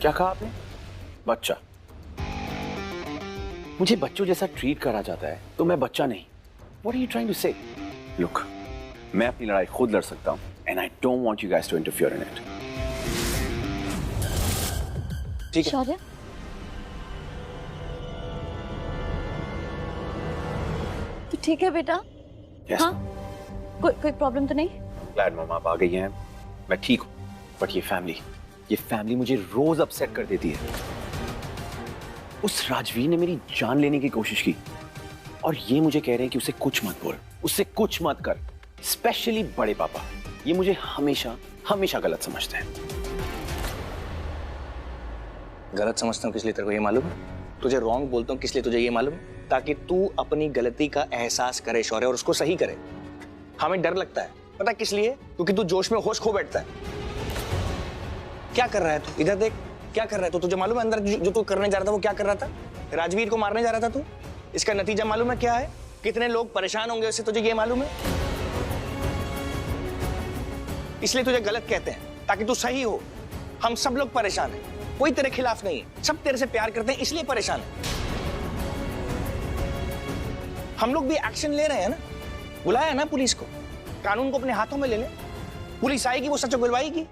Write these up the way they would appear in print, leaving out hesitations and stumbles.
क्या कहा आपने? बच्चा? मुझे बच्चों जैसा ट्रीट करा जाता है तो मैं बच्चा नहीं। What are you trying to say? Look, मैं अपनी लड़ाई खुद लड़ सकता हूँ and I don't want you guys to interfere in it. ठीक है? शौर्य, तो ठीक है बेटा? Yes. हाँ? कोई प्रॉब्लम तो नहीं? Glad मम्मा आप आ गई हैं। मैं ठीक हूँ, बट ये फैमिली मुझे रोज अपसेट कर देती है। उस राजवीर ने मेरी जान लेने की कोशिश की और ये मुझे कह रहे हैं कि उसे कुछ मत बोल, उससे कुछ मत कर। स्पेशली बड़े पापा, ये मुझे हमेशा गलत समझते हैं। गलत समझता हूँ किस लिए तेरे को ये मालूम है? तुझे रॉन्ग बोलता हूँ किस लिए तुझे ये मालूम है? ताकि तू अपनी गलती का एहसास करे शौर्य, और उसको सही करे। हमें डर लगता है, पता किस लिए? क्योंकि तू जोश में होश खो बैठता है। क्या कर रहा है तू? इधर देख, क्या कर रहा है तू? तुझे मालूम है अंदर जो तू करने जा रहा था वो क्या कर रहा था? राजवीर को मारने जा रहा था तू। इसका नतीजा मालूम है क्या है? कितने लोग परेशान होंगे उससे, तुझे ये मालूम है? इसलिए तुझे गलत कहते हैं ताकि तू सही हो। हम सब लोग परेशान हैं, कोई तेरे खिलाफ नहीं है, सब तेरे से प्यार करते हैं इसलिए परेशान है। हम लोग भी एक्शन ले रहे हैं ना, बुलाया ना पुलिस को, कानून को अपने हाथों में ले ले। पुलिस आएगी, वो सच उगलवाएगी।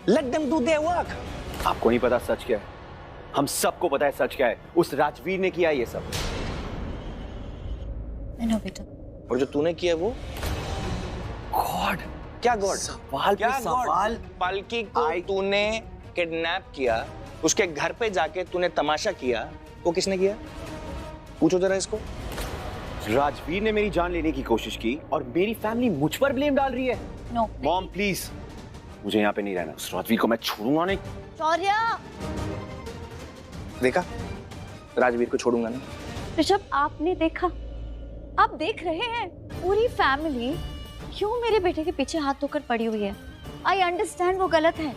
Let them do their work. आपको नहीं पता सच क्या है? हम सबको पता है सच क्या है। उस राजवीर ने किया ये सब। नो बेटा। और जो तूने किया वो? गॉड, क्या गॉड? सवाल पे सवाल। पालकी को तूने किडनैप किया, उसके घर पे जाके तूने तमाशा किया, वो किसने किया? पूछो जरा इसको। राजवीर ने मेरी जान लेने की कोशिश की और मेरी फैमिली मुझ पर ब्लेम डाल रही है। नो मॉम प्लीज, मुझे यहाँ पे नहीं रहना। उस राजवीर को मैं छोड़ूंगा नहीं। शौर्य, देखा, राजवीर को छोड़ूंगा नहीं। ऋषभ, आपने देखा, आप देख रहे हैं पूरी फैमिली क्यों मेरे बेटे के पीछे हाथ धोकर पड़ी हुई है। आई अंडरस्टैंड वो गलत है।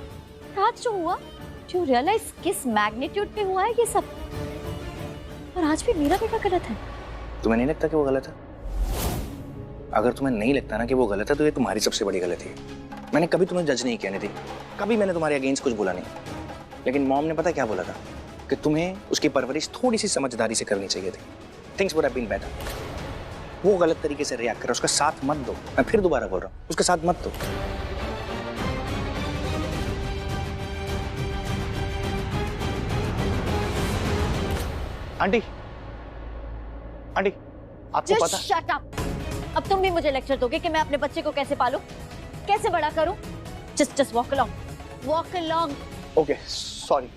रात जो हुआ, जो रियलाइज किस मैग्नीट्यूड पे हुआ है ये सब, और आज भी मेरा बेटा गलत है। तुम्हें नहीं लगता कि वो गलत है? अगर तुम्हें नहीं लगता ना कि वो गलत है तो ये तुम्हारी सबसे बड़ी गलती है। मैंने कभी तुम्हें जज नहीं किया थी, कभी मैंने तुम्हारे अगेंस्ट कुछ बोला नहीं। लेकिन मॉम ने पता क्या बोला था? कि तुम्हें उसकी परवरिश थोड़ी सी समझदारी से करनी चाहिए थी। Things would have been better. वो गलत तरीके से रिएक्ट कर, उसका साथ मत दो। मैं फिर दोबारा बोल रहा हूँ, उसका साथ मत दो। आंटी, आंटी, आपको पता? Shut up. अब तुम भी मुझे लेक्चर दोगे कि मैं अपने बच्चे को कैसे पालूं, कैसे बड़ा करूं? Just walk along. Okay, sorry.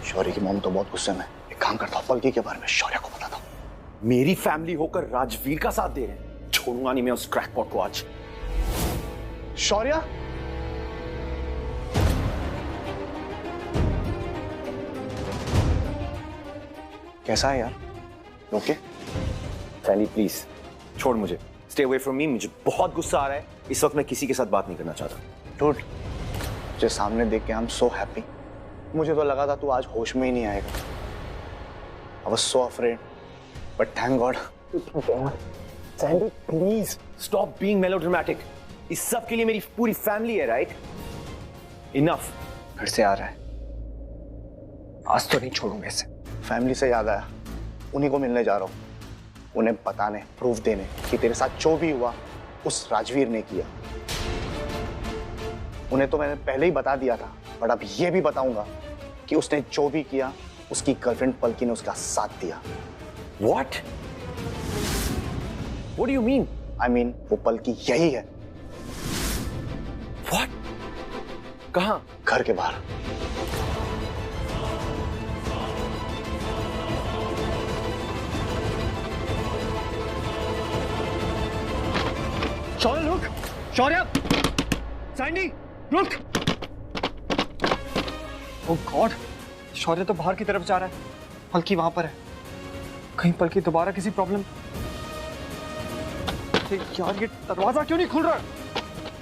Shaurya की मॉम तो बहुत गुस्से में। एक काम करता हूँ, पलकी के बारे में शौर्य को बताता हूँ। मेरी फैमिली होकर राजवीर का साथ दे रहे हैं। छोड़ूंगा नहीं मैं उस क्रैकपॉट को आज। शौर्य, कैसा है यार? ओके? सैली प्लीज छोड़ मुझे। Stay away from me. मुझे बहुत गुस्सा आ रहा है इस वक्त। मैं किसी के साथ बात नहीं करना चाहता। डूड, तुझे सामने देख के आई एम सो हैप्पी। मुझे तो लगा था तू आज होश में ही नहीं आएगा। I was so afraid, but thank God. Sandy please stop being melodramatic. इस सब के लिए मेरी पूरी फैमिली है, राइट? इनफ। घर से आ रहा है, आज तो नहीं छोड़ूंगा इसे। फैमिली से याद आया, उन्हीं को मिलने जा रहा हूँ। उन्हें बताने, प्रूफ देने कि तेरे साथ जो भी हुआ उस राजवीर ने किया। उन्हें तो मैंने पहले ही बता दिया था, बट अब ये भी बताऊंगा कि उसने जो भी किया उसकी गर्लफ्रेंड पलकी ने उसका साथ दिया। What? What do you mean? I mean, वो पलकी यही है। What? कहाँ? घर के बाहर। शौर्य रुक! शौर्य! सैंडी रुक! ओह गॉड! शौर्य तो बाहर की तरफ जा रहा है। पलकी वहां पर है। कहीं पलकी दोबारा किसी प्रॉब्लम। यार ये दरवाजा क्यों नहीं खुल रहा?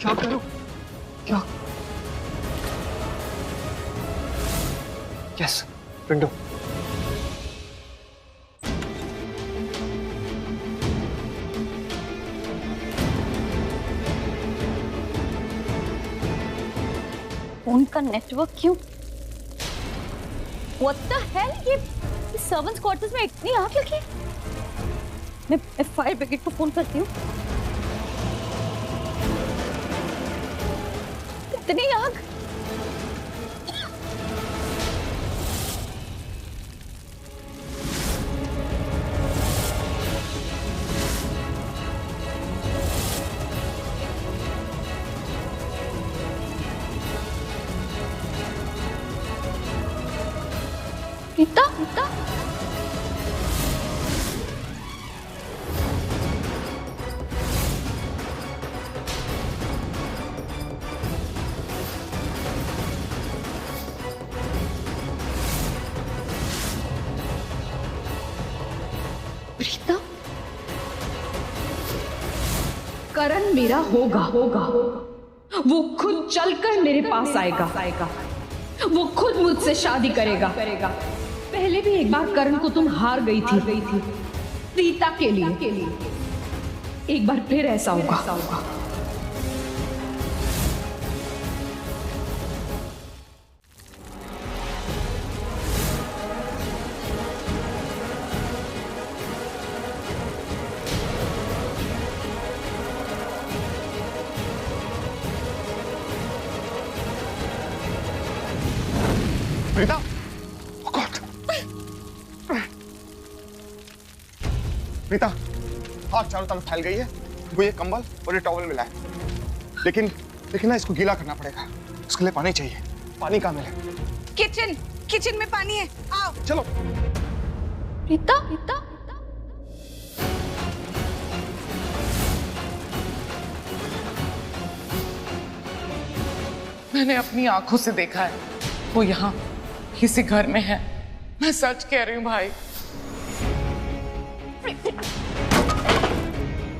क्या करूं? क्या? Yes, window. फोन का नेटवर्क क्यों What the hell? ये सर्वेंट्स क्वार्टर्स में इतनी आग लगी? मैं फायर ब्रिगेड को फोन करती हूँ। इतनी आग? प्रीता, प्रीता, प्रीता, करण मेरा होगा होगा, वो खुद चलकर मेरे पास आएगा, वो खुद मुझसे शादी करेगा। पहले भी एक बार करण को तुम हार गई थी प्रीता के लिए, एक बार फिर ऐसा होगा। Preeta, oh God! प्रीता, आग चारों तरफ फैल गई है। वो ये कंबल और ये टॉवल मिला है, लेकिन ना इसको गीला करना पड़ेगा। उसके लिए पानी चाहिए। पानी कहाँ मिले? किचन में पानी है, आओ। चलो। प्रीता, प्रीता, मैंने अपनी आंखों से देखा है, वो यहाँ किसी घर में है। मैं सच कह रही हूँ भाई।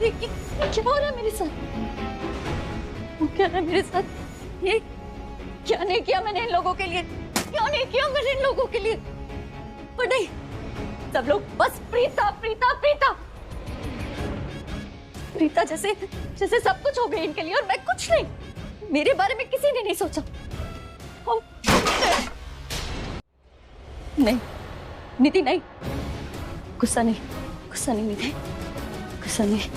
ये क्या हो रहा है मेरे साथ? वो क्या है मेरे साथ? ये क्या नहीं किया मैंने इन लोगों के लिए? क्यों नहीं किया मैंने इन लोगों के लिए? पर नहीं, सब लोग बस प्रीता, प्रीता, प्रीता, प्रीता जैसे सब कुछ हो गया इनके लिए, और मैं कुछ नहीं। मेरे बारे में किसी ने नहीं सोचा। नहीं निधि, नहीं, गुस्सा नहीं निधि, गुस्सा नहीं,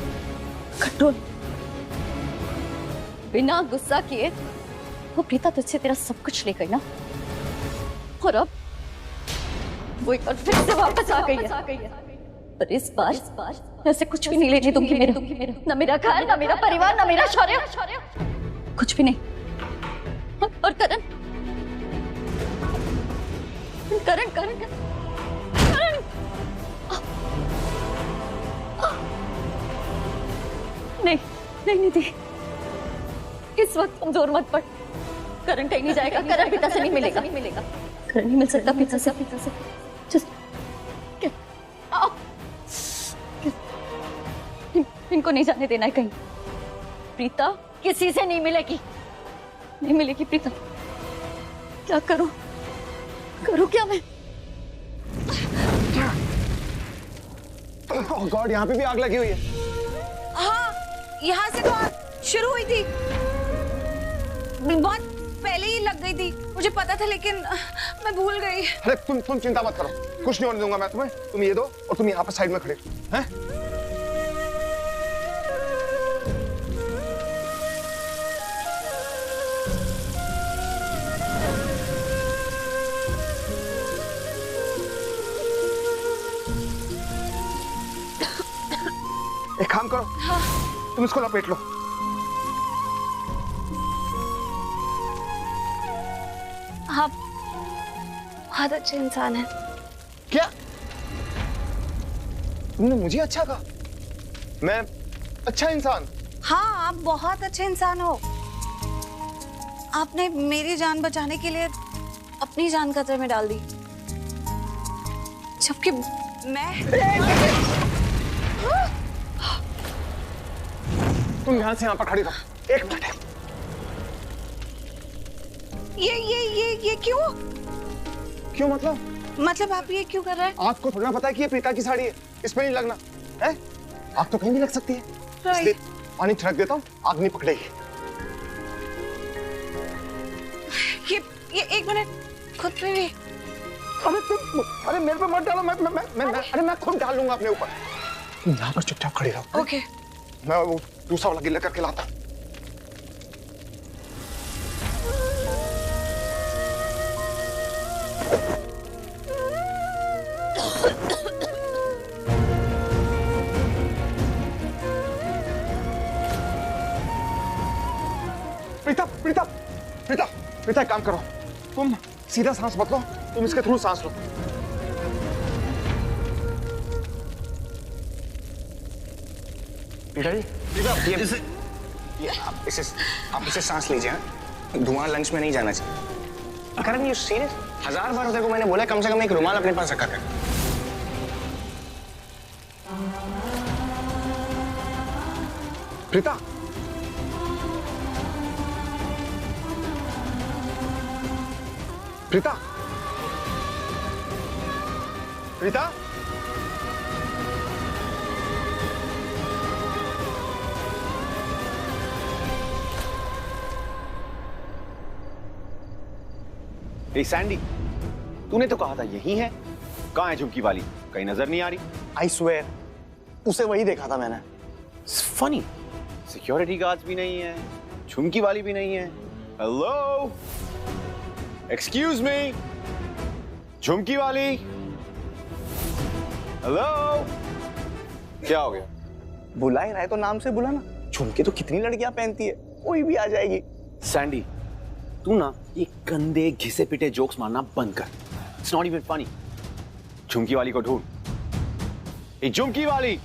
कंट्रोल। बिना गुस्सा किए वो प्रीता तुझसे तेरा सब कुछ ले गई ना, और अब वो एक बार फिर से वापस आ गई है। पर इस बार ऐसे कुछ भी नहीं लेने दूंगी मेरा, ना मेरा घर, ना मेरा परिवार, ना मेरा शौर्य, कुछ भी नहीं। और करण नहीं निधि, इस वक्त कमजोर मत पड़। करण कहीं नहीं जाएगा, करण पिता से नहीं मिलेगा, करण नहीं मिल सकता पिता से। Just इनको नहीं जाने देना है कहीं। प्रीता किसी से नहीं मिलेगी प्रीता। क्या करूं क्या मैं? ओह गॉड, यहाँ पे भी आग लगी हुई है। हाँ, यहाँ से तो आग शुरू हुई थी, बहुत पहले ही लग गई थी। मुझे पता था, लेकिन मैं भूल गई। अरे तुम चिंता मत करो, कुछ नहीं होने दूंगा मैं तुम्हें। तुम ये दो और तुम यहाँ पर साइड में खड़े हैं। एक काम करो, हाँ। तुम इसको लपेट लो। आप बहुत अच्छे इंसान हैं। क्या तुमने मुझे अच्छा कहा? मैं अच्छा इंसान? हाँ, आप बहुत अच्छे इंसान हो। आपने मेरी जान बचाने के लिए अपनी जान खतरे में डाल दी, जबकि मैं तुम यहाँ से यहाँ पर खड़ी रहो, एक मिनट। ये क्यों मतलब आप ये क्यों कर रहे हैं? आपको थोड़ा पता है कि ये प्रीता की साड़ी है, इस पे नहीं लगना है। आग तो कहीं भी लग सकती है, इसलिए पानी छिड़क देता हूँ, आग नहीं पकड़ेगी। ये एक मिनट, खुद पे भी अरे तुम, अरे मेरे पे मत डालो, अरे मैं खुद डाल लूंगा अपने ऊपर। तुम यहाँ पर चुपचाप खड़ी रहो। ओके। मैं वो दूसरा वाला गिल्ला करके लाता। प्रीता प्रीता प्रीता प्रीता, एक काम करो, तुम सीधा सांस मत लो, तुम इसके थ्रू सांस लो। प्रीता जी, आप इसे सांस लीजिए। धुआं लंग्स में नहीं जाना चाहिए। करण, यू सीरियस? 1000 बार तेरे को मैंने बोला कम से कम एक रुमाल अपने पास रखा कर। प्रीता, प्रीता, प्रीता, ए सैंडी, तूने तो कहा था यही है। कहाँ है झुमकी वाली? कहीं नजर नहीं आ रही। आई स्वेयर, उसे वही देखा था मैंने। फनी, सिक्योरिटी गार्ड्स भी नहीं है, झुमकी वाली भी नहीं है। हेलो, एक्सक्यूज मी, झुमकी वाली, हेलो। क्या हो गया? बुला ही रहा है तो नाम से बुला ना। झुमके तो कितनी लड़कियां पहनती है, कोई भी आ जाएगी। सैंडी, तू ना ये गंदे घिसे पिटे जोक्स मारना बंद कर। It's not even funny. झुमकी वाली को ढूंढ। ये झुमकी वाली।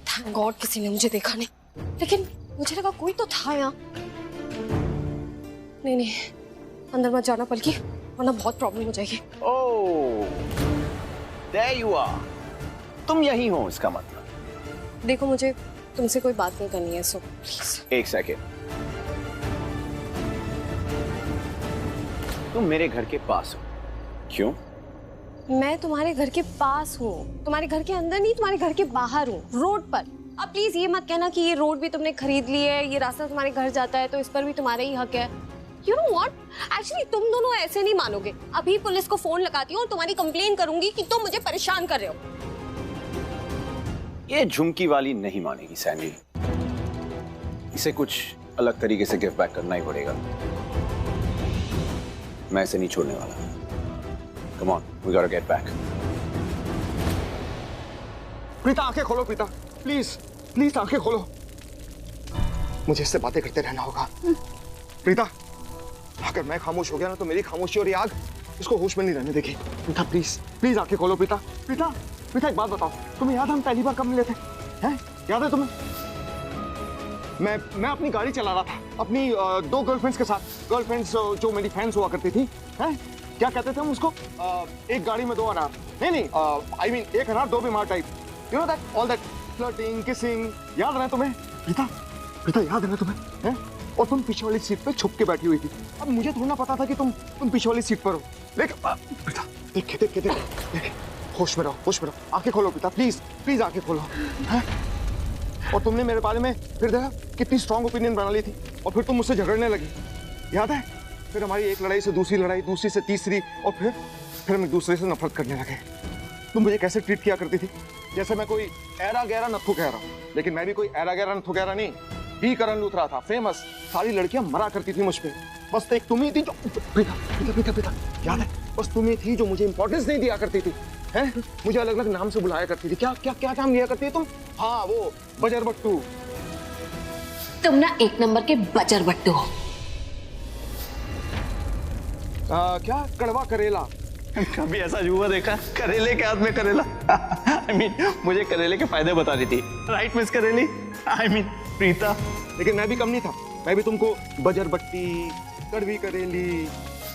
थैंक गॉड किसी ने मुझे देखा नहीं, लेकिन मुझे लगा कोई तो था यहाँ। नहीं, अंदर मत जाना बल्कि, वरना बहुत प्रॉब्लम हो जाएगी। ओह, there you are। तुम यही हो इसका मतलब। देखो, मुझे तुमसे कोई बात नहीं करनी है, सो प्लीज। एक सेकेंड, तुम मेरे घर के पास हो, क्यों? मैं तुम्हारे घर के पास हूँ, तुम्हारे घर के अंदर नहीं, तुम्हारे घर के बाहर हूँ, रोड पर। अब प्लीज ये मत कहना कि ये रोड भी तुमने खरीद ली है, ये रास्ता तुम्हारे घर जाता है तो इस पर भी तुम्हारा ही हक है। You know what? Actually, तुम दोनों ऐसे नहीं मानोगे। अभी पुलिस को फोन लगाती हूँ और तुम्हारी कंप्लेन करूंगी कि तुम मुझे परेशान कर रहे हो। ये झुमकी वाली नहीं मानेगी सैंडी। इसे कुछ अलग तरीके से गिव बैक करना ही पड़ेगा। मैं इसे नहीं छोड़ने वाला। Come on, we gotta get back. Preeta, आंखें खोलो प्रीता, प्लीज प्लीज आंखें खोलो। मुझे इससे बातें करते रहना होगा। प्रीता, अगर मैं खामोश हो गया ना तो मेरी खामोशी और ये आग इसको होश में नहीं रहने देगी। प्रीता प्लीज प्लीज आंखें खोलो। प्रीता प्रीता प्रीता, एक बात बताओ, तुम्हें याद है हम पहली बार कब मिले थे? हैं? याद है तुम्हें? मैं अपनी गाड़ी चला रहा था अपनी 2 गर्लफ्रेंड्स के साथ। गर्लफ्रेंड्स जो मेरी फ्रेंड्स हुआ करती थी। हैं? क्या कहते थे हम उसको? एक गाड़ी में 2 अनार। नहीं, आई मीन एक अनार 2 बीमार type. You know that, all that flirting, kissing, याद है तुम्हें? प्रीता प्रीता, याद है तुम्हें? हैं? और तुम पीछे वाली सीट पे छुप के बैठी हुई थी। अब मुझे थोड़ा ना पता था कि तुम पीछे वाली सीट पर हो। लेकिन प्रीता, देख, होश में रहो, होश में रहो। आंखें खोलो प्रीता, प्लीज प्लीज आंखें खोलो। हैं? और तुमने मेरे बारे में फिर देखा कितनी स्ट्रांग ओपिनियन बना ली थी, और फिर तुम मुझसे झगड़ने लगी, याद है? फिर हमारी एक लड़ाई से दूसरी लड़ाई, दूसरी से तीसरी, और फिर हम एक दूसरे से नफरत करने लगे। तुम मुझे कैसे ट्रीट किया करती थी? जैसे मैं कोई ऐरा गहरा नथु कह रहा हूँ, लेकिन मैं भी कोई ऐरा गहरा नथु कह रहा नहीं। भी करण लूथरा था, फेमस। सारी लड़कियां मरा करती थी मुझ पे, बस एक तुम ही थी जो प्रीता, याद है? बस तुम ही थी जो मुझे इंपॉर्टेंस नहीं दिया करती थी। हैं? मुझे अलग अलग नाम से बुलाया करती थी। क्या नाम लिया करती है तुम? हाँ, वो बजर बट्टू। तुम ना एक नंबर के बजर बट्टू हो। क्या कड़वा करेला? कभी ऐसा जुआ देखा? करेले के हाथ में करेला। I mean, मुझे करेले के फायदे बता रही थी। Right miss Kareli? I mean, Preeta. लेकिन मैं भी कम नहीं था, मैं भी तुमको बजर बट्टी, कड़वी करेली।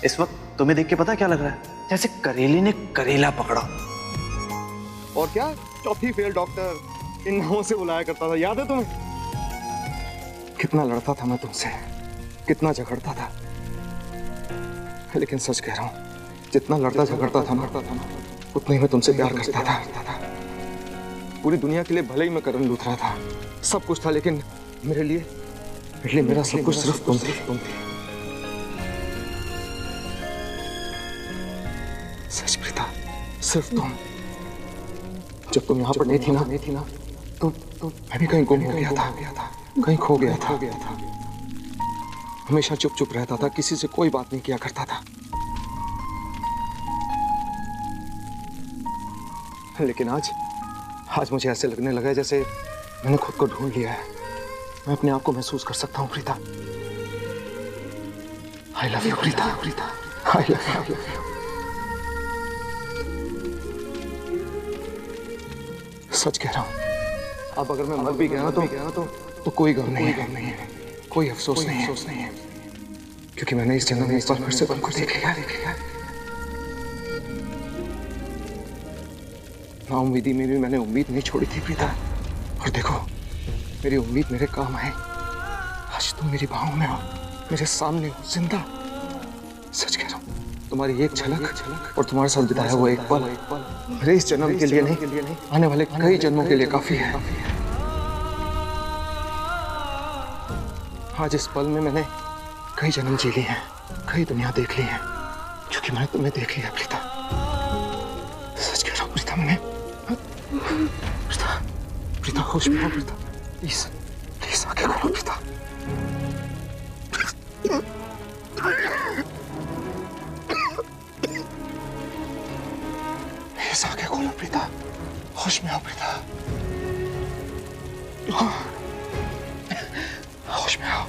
इस वक्त तुम्हें देख के पता क्या लग रहा है? जैसे करेले ने करेला पकड़ा। और क्या चौथी फेल डॉक्टर, इन नामों से बुलाया करता था, याद है तुम्हें? कितना लड़ता था मैं तुमसे, कितना झगड़ता था। लेकिन सच कह रहा हूँ, जितना लड़ता झगड़ता था ना, उतना ही मैं तुमसे प्यार करता था। पूरी दुनिया के लिए भले ही मैं करण लूथरा था, सब कुछ था, लेकिन मेरे लिए मेरा सब कुछ सिर्फ तुम थी। सिर्फ तुम। जब तुम यहाँ पर नहीं थी ना तो मैं भी कहीं गुम हो गया था, कहीं खो गया था। हमेशा चुप चुप रहता था, किसी से कोई बात नहीं किया करता था। लेकिन आज मुझे ऐसे लगने लगा है जैसे मैंने खुद को ढूंढ लिया है। मैं अपने आप को महसूस कर सकता हूँ Preeta. I love you Preeta, I love you. सच कह रहा हूँ, अब अगर मैं मर भी गया तो कोई गम नहीं है, कोई अफसोस नहीं है, क्योंकि मैंने इस जन्म में इस बार फिर से बनकर देखेगा। नाउम्मीदी में भी मैंने उम्मीद नहीं छोड़ी थी प्रीता, और देखो मेरी उम्मीद मेरे काम आए। आज तुम मेरी बाहों में हो, मेरे सामने हो, जिंदा। सच कह रहा हूँ, तुम्हारी एक झलक और तुम्हारे साथ बिताया वो एक पल मेरे इस जन्म के लिए नहीं, आने वाले कई जन्मों के लिए काफी है। आज इस पल में मैंने कई जन्म जी लिए हैं, कई दुनिया देख ली है, क्योंकि मैंने तुम्हें देख लिया प्रीता। सच कह रहा हूँ प्रीता, मैंने प्रीता होश में हो प्रीता, प्लीज आंखें खोलो प्रीता। प्लीज आंखें खोलो प्रीता, होश में हो प्रीता, होश में आओ,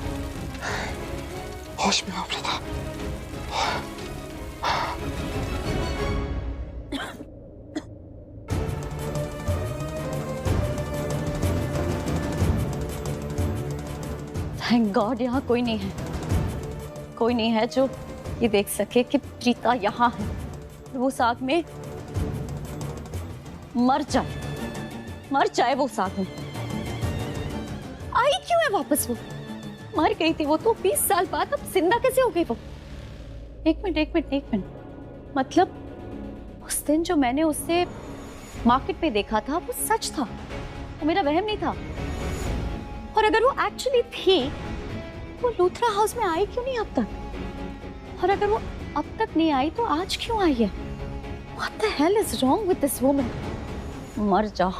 होश में आओ प्रीता। थैंक गॉड यहाँ कोई नहीं है जो ये देख सके कि प्रीता यहाँ है। वो साथ में मर जाए वो साथ में। आई क्यों है वापस? वो मर गई थी, वो तो 20 साल बाद, अब जिंदा कैसे हो गई वो? एक मिनट, मतलब उस दिन जो मैंने उससे मार्केट पे देखा था वो सच था, वो मेरा वहम नहीं था। और अगर वो एक्चुअली थी, वो लूथरा हाउस में आई क्यों नहीं अब तक? और अगर वो अब तक नहीं आई तो आज क्यों आई है? What the hell is wrong with this woman? मर जाओ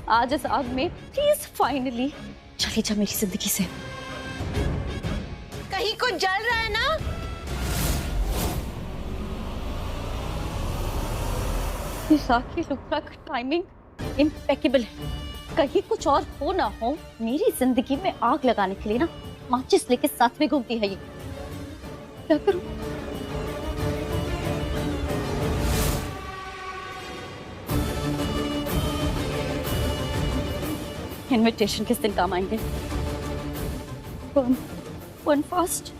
आज इस आग में, प्लीज फाइनली चली जा मेरी जिंदगी से। कहीं कुछ जल रहा है ना? राखी लुथरा का टाइमिंग इम्पेकेबल है। कहीं कुछ और हो ना हो, मेरी जिंदगी में आग लगाने के लिए ना माचिस लेके साथ में घूमती है ये। क्या करूं? इनविटेशन किस दिन काम आएंगे? One fast.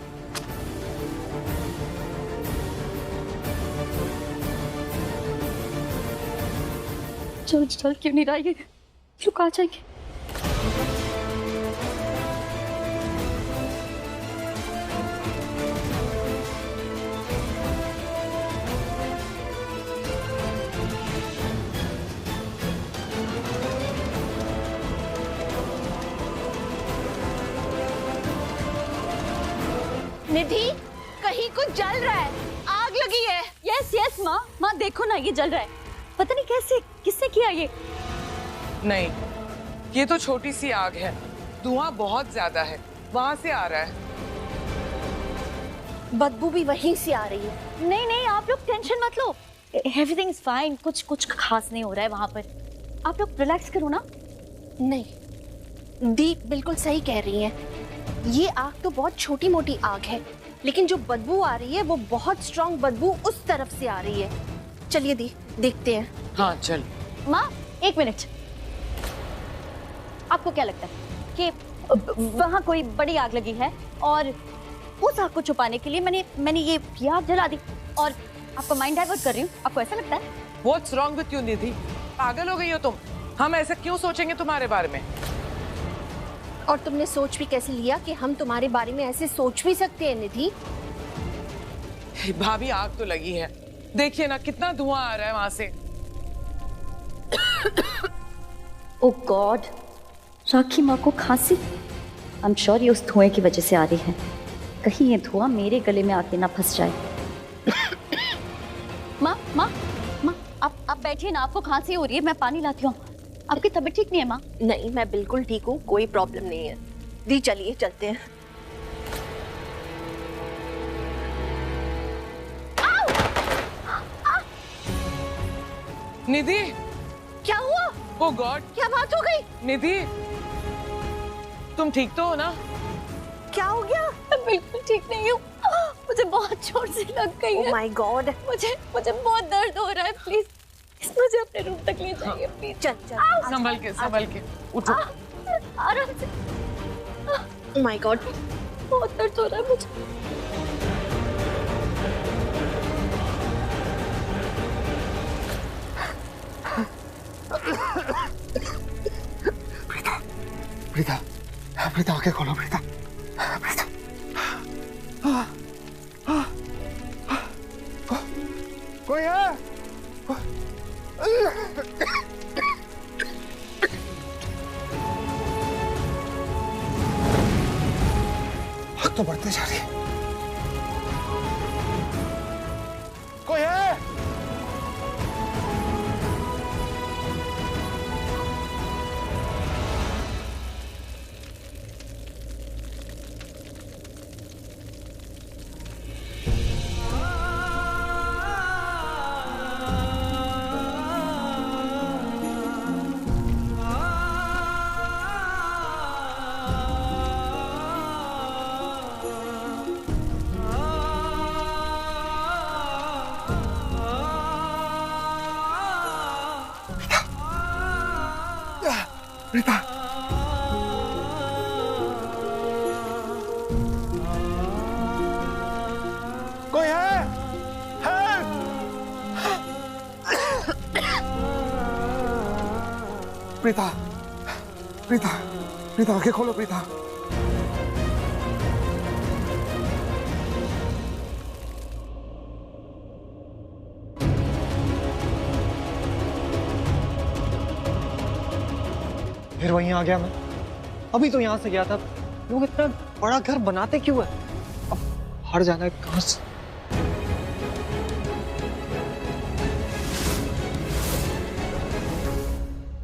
चल क्यों नहीं रहा ये? लोग आ जाएंगे। निधि, कहीं कुछ जल रहा है, आग लगी है। यस माँ देखो ना, ये जल रहा है। पता नहीं कैसे, किसने किया ये? नहीं, ये तो छोटी सी आग है, धुआं बहुत ज्यादा है, वहां से आ रहा है। बदबू भी वहीं से आ रही है। नहीं आप लोग टेंशन मत लो, एवरीथिंग इज फाइन। कुछ खास नहीं हो रहा है वहां पर, आप लोग रिलैक्स करो ना। नहीं, दी बिल्कुल सही कह रही है। ये आग तो बहुत छोटी मोटी आग है, लेकिन जो बदबू आ रही है वो बहुत स्ट्रॉन्ग बदबू उस तरफ से आ रही है। चलिए दी, देखते हैं। हाँ चल। माँ एक मिनट, आपको क्या लगता है कि वहां कोई बड़ी आग लगी है और उस आग को छुपाने के लिए मैंने ये आग जला दी और आपका माइंड डाइवर्ट कर रही हूँ? आपको ऐसा लगता है? What's wrong with you, निधि? पागल हो गई हो तुम? हम ऐसा क्यों सोचेंगे तुम्हारे बारे में? और तुमने सोच भी कैसे लिया कि हम तुम्हारे बारे में ऐसे सोच भी सकते हैं निधि? भाभी आग तो लगी है, देखिए ना कितना धुआं आ रहा है वहां से। ओह गॉड, राखी माँ को खांसी। आई एम श्योर ये उस धुएं की वजह से आ रही है। कहीं ये धुआं मेरे गले में आके ना फंस जाए। माँ बैठिए ना, आपको खांसी हो रही है, मैं पानी लाती हूँ। आपकी तबीयत ठीक नहीं है माँ? नहीं, मैं बिल्कुल ठीक हूँ, कोई प्रॉब्लम नहीं है। दी चलिए चलते हैं। निधि, क्या हुआ? ओ गॉड, क्या बात हो गई? निधि, तुम ठीक तो हो ना? क्या हो गया? मैं बिल्कुल ठीक नहीं हूँ, मुझे बहुत चोट से लग गई है। ओह माय गॉड, मुझे बहुत दर्द हो रहा है, प्लीज मुझे अपने रूम तक ले जाइए प्लीज। चल चल, संभल के उठो। आराम से। ओह माय गॉड, बहुत दर्द हो रहा है मुझे। प्रीता, प्रीता आंखें खोलो प्रीता, प्रीता। कोई है? आग तो बढ़ते जा रही है। कोई है? प्रीता, कोई है? प्रीता, प्रीता, प्रीता आंखें खोलो प्रीता। फिर वहीं आ गया मैं। अभी तो यहाँ से गया था। लोग इतना बड़ा घर बनाते क्यों है? अब बाहर जाना है कहाँ से?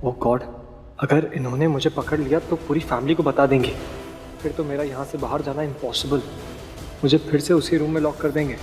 ओह गॉड, अगर इन्होंने मुझे पकड़ लिया तो पूरी फैमिली को बता देंगे। फिर तो मेरा यहाँ से बाहर जाना इम्पॉसिबल। मुझे फिर से उसी रूम में लॉक कर देंगे।